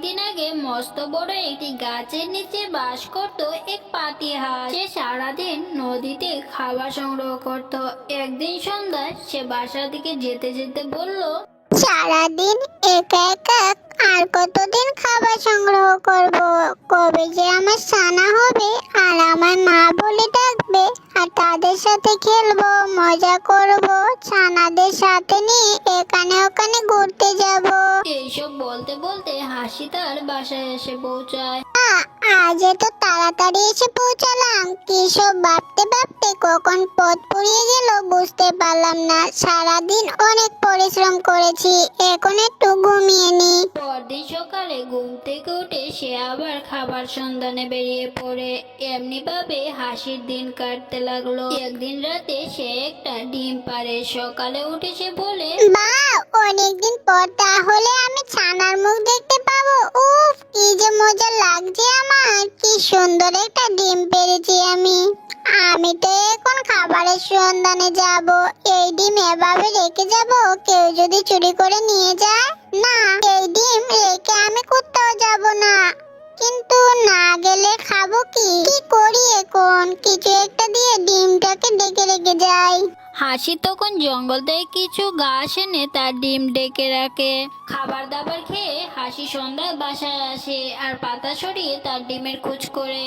দিন আগে মস্ত বড় একটি গাছের নিচে বাস করত এক পাতি হাঁস। সে সারাদিন নদীতে খাবার সংগ্রহ করত। একদিন সন্ধ্যায় সে বাসার দিকে যেতে যেতে বলল, সারাদিন একা একা আর কতদিন খাবার সংগ্রহ করব? কবে যে আমার ছানা হবে আর আমার মা বলে ডাকবে আর তাদের সাথে খেলবো, মজা করব, ছানাদের সাথে নিয়ে এখানে ওখানে ঘুরতে যাব। এইসব বলতে বলতে হাসি তার বাসায় এসে পৌঁছায়। আজ এত তাড়াতাড়ি এসে পৌঁছালাম, কি সব ভাবতে ভাবতে কখন পথ ফুরিয়ে গেল বুঝতে পারলাম না। সারাদিন অনেক পরিশ্রম করেছি, এখন একটু ঘুমিয়ে নি। পরদিন সকালে ঘুম থেকে উঠে সে আবার খাবার সন্ধানে বেরিয়ে পড়ে। এমনি ভাবে হাসির দিন কাটতে লাগলো। একদিন রাতে সে একটা ডিম পাড়ে। সকালে উঠে সে বলে, বা, অনেকদিন পর তাহলে আমি ছানার মুখ দেখতে পাবো। উফ, কি যে মজা লাগছে আমার, কি সুন্দর একটা ডিম পেরেছি আমি। আমি তো এখন খাবারের সন্ধানে যাব। এই ডিম এভাবে রেখে যাব, কেউ যদি চুরি করে নিয়ে যায়? না, এই ডিম রেখে আমি কোথাও যাব না। কিন্তু না গেলে খাবো কি? কি করি এখন? কিছু একটা দিয়ে ডিমটাকে ডেকে রেখে যাই। হাসি তখন জঙ্গল থেকে কিছু ঘাস এনে তার ডিম ডেকে রাখে। খাবার দাবার খেয়ে হাসি সন্ধ্যায় বাসায় আসে আর পাতা সরিয়ে তার ডিমের খোঁজ করে।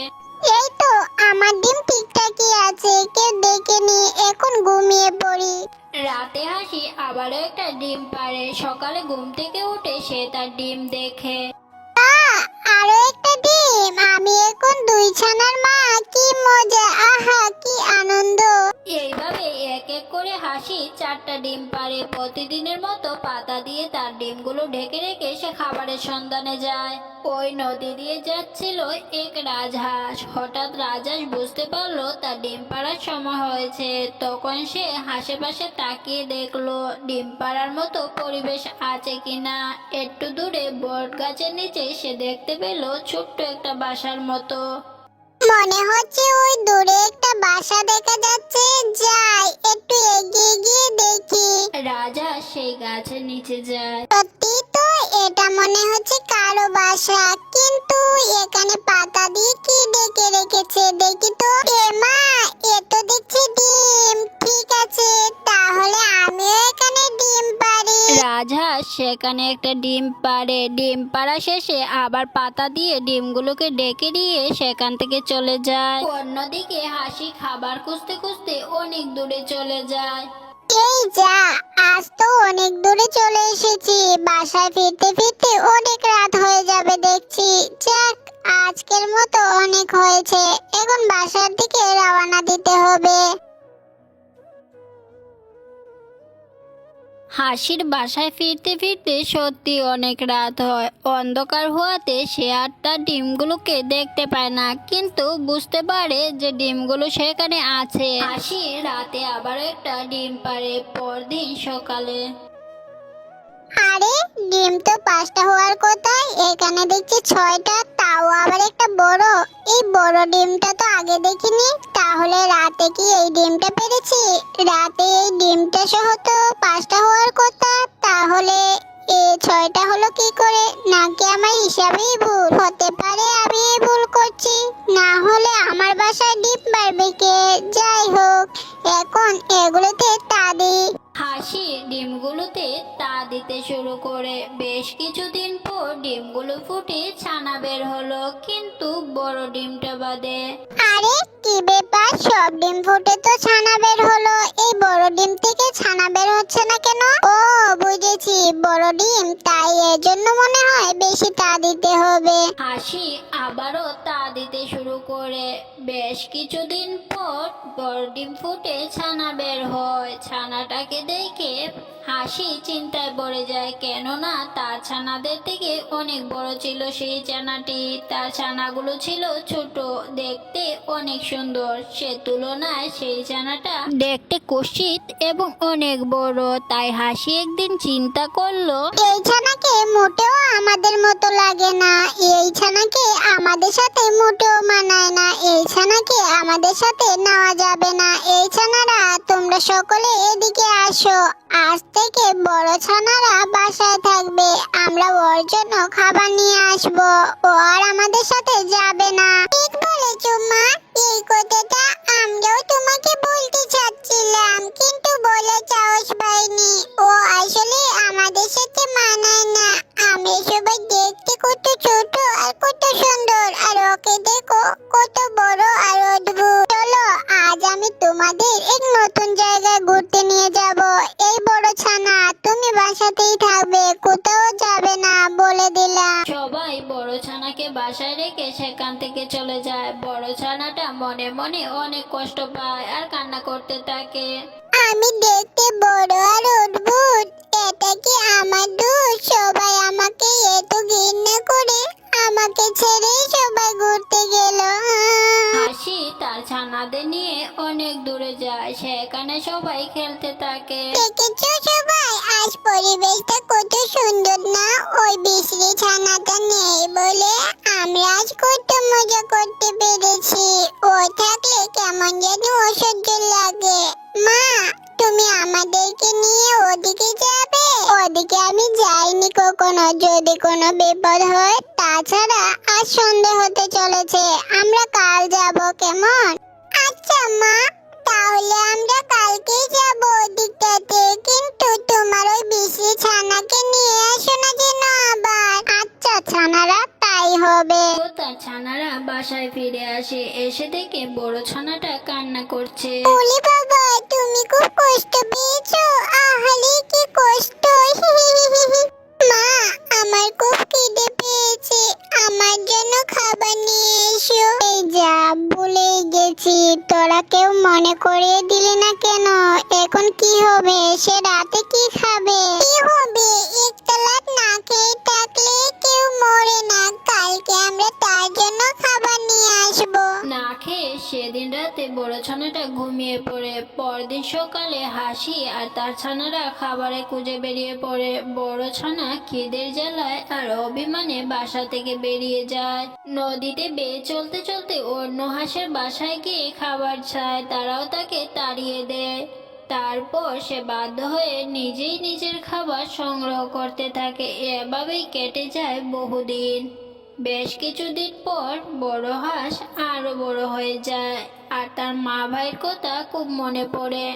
এই তো, আমার ডিম ঠিকঠাকই আছে, কেউ দেখেনি, এখন ঘুমিয়ে পড়ি। রাতে হাসি আবারও একটা ডিম পাড়ে। সকালে ঘুম থেকে উঠে সে তার ডিম দেখে। আরো একটা ডিম, আমি এখন দুই ছানার মা, কি মজা, আহা কি আনন্দ। এইভাবে এক এক করে হাসি 4টা ডিম পাড়ে। প্রতিদিনের মতো পাতা দিয়ে তার ডিমগুলো ঢেকে রেখে সে খাবারের সন্ধানে যায়। ওই নদী দিয়ে যাচ্ছিল এক রাজহাঁস। হঠাৎ রাজহাঁস বুঝতে পারলো তার ডিম পাড়ার সময় হয়েছে। তখন সে আশেপাশে তাকিয়ে দেখলো ডিম পাড়ার মতো পরিবেশ আছে কিনা। একটু দূরে বট গাছের নিচে সে দেখতে পেল ছোট্ট একটা বাসার মতো। মনে হচ্ছে ওই দূরে একটা বাসা দেখা যাচ্ছে, যাই একটু এগিয়ে গিয়ে দেখি। রাজহাঁস সেই গাছের নিচে যায়। সত্যি তো, এটা মনে হচ্ছে কারো বাসা, কিন্তু এখানে পাতা দিয়ে কি ডেকে রেখেছে দেখি তো। এ মা, এ তো দেখছি ডিম। ঠিক আছে, তাহলে আমিও এখানে ডিম পারি। রাজহাঁস সেখানে একটা ডিম পাড়ে। ডিম পাড়া শেষে আবার পাতা দিয়ে ডিমগুলোকে ডেকে দিয়ে সেখান থেকে চলে যায়। অন্যদিকে হাসি খাবার খুঁজতে খুঁজতে অনেক দূরে চলে যায়। এই যা, আজ তো অনেক দূরে চলে এসেছি, বাসায় ফিরতে ফিরতে অনেক রাত হয়ে যাবে দেখছি। যাক, আজকের মতো অনেক হয়েছে, এখন বাসার দিকে রওনা দিতে হবে। হাসির বাসায় ফিরতে ফিরতে সত্যি অনেক রাত হয়। অন্ধকার হওয়াতে সে আর তার ডিমগুলোকে দেখতে পায় না, কিন্তু বুঝতে পারে যে ডিমগুলো সেখানে আছে। হাসি রাতে আবার একটা ডিম পাড়ে। পরদিন সকালে আরে, ডিম তো 5টা হওয়ার কথা, এখানে দেখছি 6টা, তাও আবার একটা বড়। এই বড় ডিমটা তো আগে দেখিনি, তাহলে রাতে কি এই ডিমটা পেরেছি? রাতে এই ডিমটা সহ তো 5টা হওয়ার কথা, তাহলে এ 6টা হলো কি করে? নাকি আমার হিসাবেই ভুল হতে পারে, আমি ভুল করছি। না হলে আমার বাসায় ডিম পারবে কে? যাই হোক, এখন এগুলোতে তা দিই। হাসি ডিমগুলোতে তা দিতে শুরু করে। বেশ কিছুদিন পর ডিমগুলো ফুটে ছানা বের হলো, কিন্তু বড় ডিমটা বাদে। আরে, কি ব্যাপার, সব ডিম ফুটে তো ছানা বের হলো, এই বড় ডিম থেকে ছানা বের হচ্ছে না কেন? ও, বুঝেছি, বড় ডিম, তাই এজন্য মনে হয় বেশি তা দিতে হবে। হাসি আবারও তা দিতে শুরু করে। বেশ কিছুদিন পর বড় ডিম ফুটে ছানা বের হয়। ছানাটাকে দেখে হাসি চিন্তায় পড়ে যায়, কেননা তার ছানাদের থেকে অনেক বড় ছিল সেই ছানাটি। তার ছানাগুলো ছিল ছোট, দেখতে অনেক সুন্দর। সে তুলনায় সেই ছানাটা দেখতে কুৎসিত এবং অনেক বড়। তাই হাসি একদিন চিন্তা করলো, এই ছানাকে মোটেও আমাদের মতো লাগে না। এই ছানাকে আমাদের সাথে মোটেও মানায় না। এই ছানাকে আমাদের সাথে নেওয়া যাবে না। এই ছানারা তোমরা সকলে এদিকে আসো। আজ থেকে বড় ছানারা বাসায় থাকবে। আমরা ওর জন্য খাবার নিয়ে আসবো। ও আর আমাদের সাথে যাবে না। ঠিক বলেছো মা। এই কথাটা আমরাও তোমাকে বলতে চাচ্ছিলাম, কিন্তু বলার সাহস পাইনি। ও আসলে আমাদের সাথে মানায় না। আমরা সবাই দেখতে কত ছোট আর কত সুন্দর, আর ওকে দেখো কত বড় আর অদ্ভুত। চলো আজ আমি তোমাদের এক নতুন জায়গায় ঘুরতে নিয়ে যাব। এই বড় ছানা তুমি বাসাতেই থাকবে, কোথাও যাবে না, বলে দিলাম। সবাই বড় ছানাকে বাসায় রেখে সেখান থেকে চলে যায়। বড় ছানাটা মনে মনে অনেক কষ্ট পায় আর কান্না করতে থাকে। আমি দেখতে বড় আর অদ্ভুত, এটা কি আমার দোষ? সবাই আমাকে এত ঘৃণা করে আমাকে ছেড়ে সবাই ঘুরতে গেল। হাসি তার ছানাদের নিয়ে অনেক দূরে যায়। সেখানে সবাই খেলতে থাকে। দেখেছো সবাই, আজ পরিবেশটা কত সুন্দর না? ওই বিশ্রী ছানাটা নেই বলে আমরা আজ কত মজা করতে পেরেছি। ও থাকলে কেমন যেন অসহ্য লাগে। মা, তুমি আমাদেরকে নিয়ে ওদিকে যাবে? ওদিকে আমি যাইনি কখনো, যদি কোনো বিপদ হয়। তাছাড়া আজ সন্ধ্যা হতে চলেছে, আমরা কাল যাব, কেমন? আচ্ছা মা, তাহলে আমরা কালকেই যাব ওদিকটাতে, কিন্তু তোমার ওই বিশ্রী ছানাকে নিয়ে আসো না যেন আবার। আচ্ছা ছানারা, তাই হবে। তো তার ছানারা বাসায় ফিরে আসে। এসে দেখে বড় ছানাটা কান্না করছে। ওলে বাবা, তুমি খুব কষ্ট পেয়েছো? আহারে কি কষ্ট। মা, আমার খুব খিদে পেয়েছে, আমার জন্য খাবার নিয়ে এসো। এই যা, ভুলেই গেছি, তোরা কেউ মনে করিয়ে দিলি না কেন? এখন কি হবে? সে রাতে কি খাবে? কি হবে? একটা লাট না খেয়ে থাকলে কেউ মরে না। কালকে আমরা তার জন্য খাবার নিয়ে আসবো। না খেয়ে সেদিন রাতে বড় ছানাটা ঘুমিয়ে পড়ে। পরদিন সকালে হাসি আর তার ছানারা খাবারে খুঁজে বেরিয়ে পড়ে। বড় ছানা খিদের জ্বালায় আর অভিমানে বাসা থেকে বেরিয়ে যায়। নদীতে বেয়ে চলতে চলতে অন্য হাঁসের বাসায় গিয়ে খাবার চায়। তারাও তাকে তাড়িয়ে দেয়। তারপর সে বাধ্য হয়ে নিজেই নিজের খাবার সংগ্রহ করতে থাকে। এভাবেই কেটে যায় বহুদিন। বেশ কিছুদিন পর বড় হাঁস আরো বড় হয়ে যায় আর তার মা ভাইয়ের কথা খুব মনে পড়ে।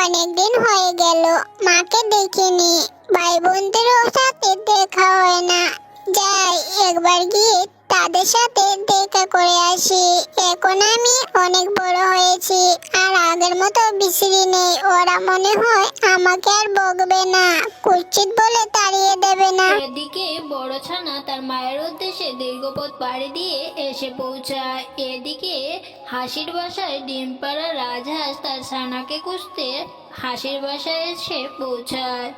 অনেকদিন হয়ে গেল মাকে দেখিনি, ভাই বোনদেরও সাথে দেখা হয় না। যাই একবার গিয়ে তাদের সাথে দেখা করে আসি। এখন আমি অনেক বড় হয়েছি, আর আগের মতো বিশ্রী নেই। ওরা মনে হয় আমাকে আর বকবে না, কুচ্ছিত বলে তাড়িয়ে দেবে না। এদিকে বড় ছানা তার মায়ের উদ্দেশ্যে দীর্ঘপথ পাড়ি দিয়ে এসে পৌঁছায়। এদিকে হাসির বাসায় ডিম পাড়া রাজহাঁস তার ছানাকে খুঁজতে হাসির বাসায় এসে পৌঁছায়।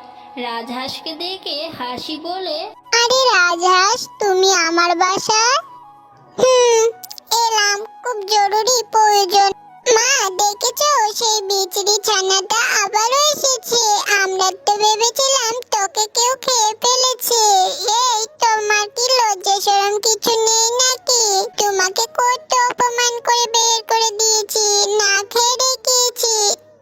রাজহাঁসকে দেখে হাসি বলে, আরে রাজহাঁস, তুমি আমার বাসায়? এলাম, খুব জরুরি প্রয়োজন। মা, দেখেছো সেই বিচরি ছানাটা আবারও এসেছে। আমরা তো ভেবেছিলাম তোকে কেউ খেয়ে ফেলেছে। এই, তোমার কি লজ্জা শরম কিছু নেই নাকি? তোমাকে কত অপমান করে বের করে দিয়েছি, না খেয়ে রেখেছি,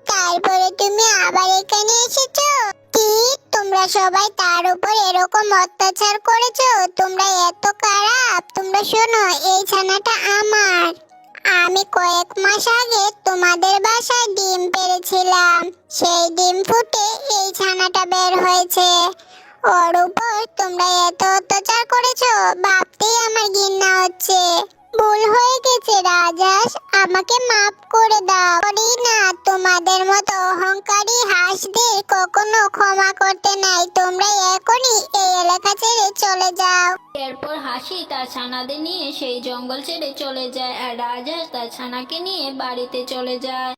তারপরে তুমি আবার এখানে এসেছো? কি তোমরা সবাই তার উপর এরকম অত্যাচার করেছো? তোমরা এত খারাপ? তোমরা শোনো, এই ছানাটা আমার। আমি কয়েক মাস আগে তোমাদের বাসায় ডিম পেড়েছিলাম। সেই ডিম ফুটে এই ছানাটা বের হয়েছে। ওর উপর তোমরা এত অত্যাচার করেছো, ভাবতেই আমার ঘৃণা হচ্ছে। ভুল হয়ে গেছে রাজহাঁস, আমাকে মাফ করে দাও। করি না, তোমাদের মতো অহংকারী হাঁসদের কখনো ক্ষমা করতে নাই। তোমরা এখনই এই এলাকা ছেড়ে চলে যাও। এরপর হাসি তার ছানাদের নিয়ে সেই জঙ্গল ছেড়ে চলে যায় আর রাজহাঁস তার ছানাকে নিয়ে বাড়িতে চলে যায়।